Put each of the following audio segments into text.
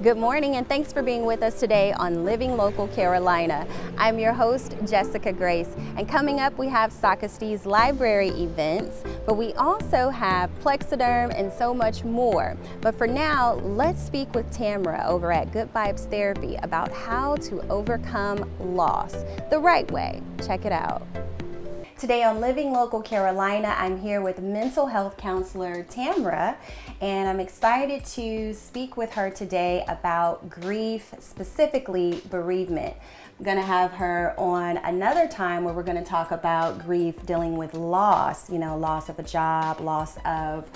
Good morning and thanks for being with us today on Living Local Carolina. I'm your host, Jessica Grace, and coming up we have Socast's library events, but we also have Plexiderm and so much more. But for now, let's speak with Tamra over at Good Vibes Therapy about how to overcome loss the right way. Check it out. Today on Living Local Carolina, I'm here with mental health counselor Tamra, and I'm excited to speak with her today about grief, specifically bereavement. I'm going to have her on another time where we're going to talk about grief dealing with loss, loss of a job, loss of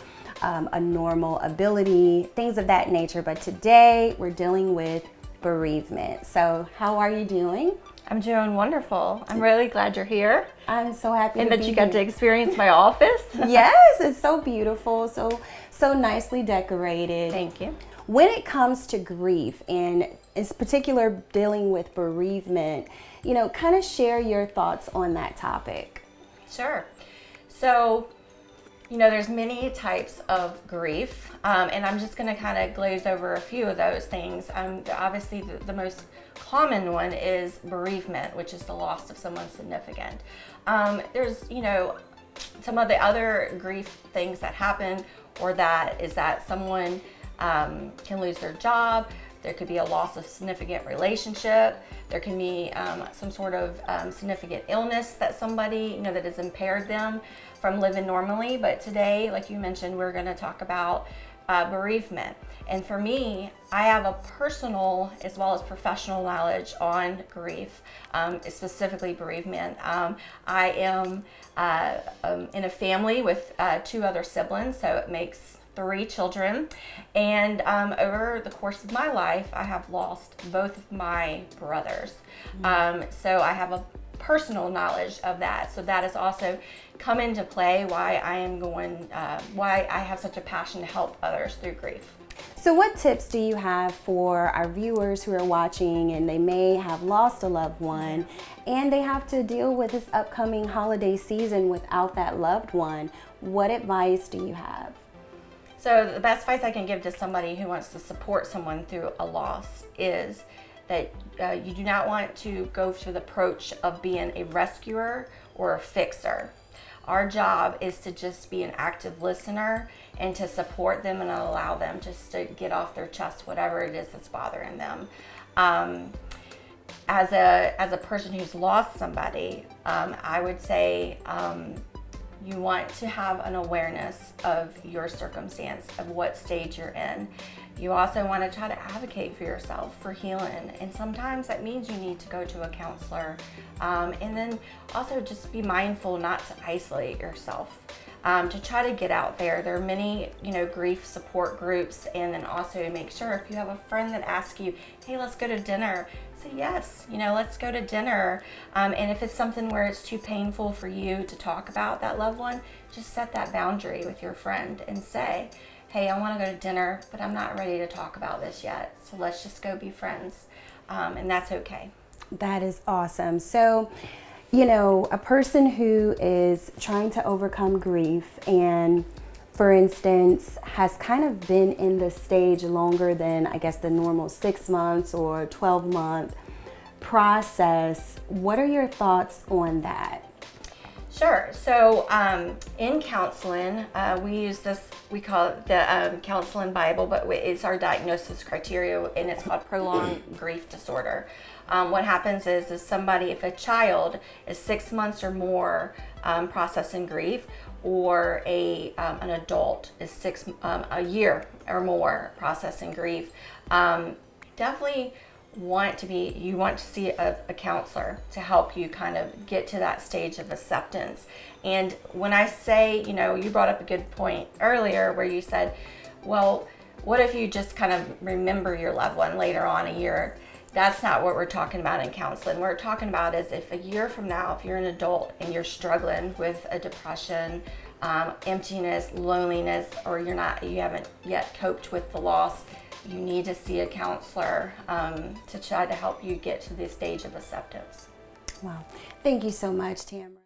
a normal ability, things of that nature. But today we're dealing with bereavement. So how are you doing? I'm doing wonderful. I'm really glad you're here. I'm so happy and to that be you got here. to experience my office. Yes, it's so beautiful, so nicely decorated. Thank you. When it comes to grief, and in particular dealing with bereavement, kind of share your thoughts on that topic. Sure. So, there's many types of grief, and I'm just going to kind of glaze over a few of those things. Obviously, the most common one is bereavement, which is the loss of someone significant. There's, some of the other grief things that happen, or that is that someone can lose their job. There could be a loss of significant relationship. There can be some sort of significant illness that somebody, that has impaired them from living normally. But today, like you mentioned, we're going to talk about bereavement. And for me, I have a personal as well as professional knowledge on grief, specifically bereavement. I am in a family with two other siblings, so it makes 3 children. And over the course of my life, I have lost both of my brothers. So I have a personal knowledge of that. So that has also come into play why why I have such a passion to help others through grief. So what tips do you have for our viewers who are watching and they may have lost a loved one and they have to deal with this upcoming holiday season without that loved one? What advice do you have? So the best advice I can give to somebody who wants to support someone through a loss is that you do not want to go through the approach of being a rescuer or a fixer. Our job is to just be an active listener and to support them and allow them just to get off their chest whatever it is that's bothering them. As a person who's lost somebody, I would say you want to have an awareness of your circumstance, of what stage you're in. You also want to try to advocate for yourself for healing, and sometimes that means you need to go to a counselor. And then also just be mindful not to isolate yourself, to try to get out there. There are many, grief support groups, and then also make sure if you have a friend that asks you, hey, let's go to dinner, say yes, let's go to dinner. And if it's something where it's too painful for you to talk about that loved one, just set that boundary with your friend and say, hey, I want to go to dinner, but I'm not ready to talk about this yet. So let's just go be friends. And that's okay. That is awesome. So, a person who is trying to overcome grief and, for instance, has kind of been in the stage longer than, I guess, the normal 6 months or 12-month process, what are your thoughts on that? Sure. So in counseling, we use this, we call it the counseling Bible, but it's our diagnosis criteria, and it's called prolonged grief disorder. What happens is somebody, if a child is 6 months or more processing grief, or an adult is a year or more processing grief, definitely you want to see a counselor to help you kind of get to that stage of acceptance. And when I say, you brought up a good point earlier where you said, well, what if you just kind of remember your loved one later on a year? That's not what we're talking about in counseling. What we're talking about is if a year from now, if you're an adult and you're struggling with a depression, emptiness, loneliness, or you haven't yet coped with the loss, you need to see a counselor to try to help you get to the stage of acceptance. Wow. Thank you so much, Tamra.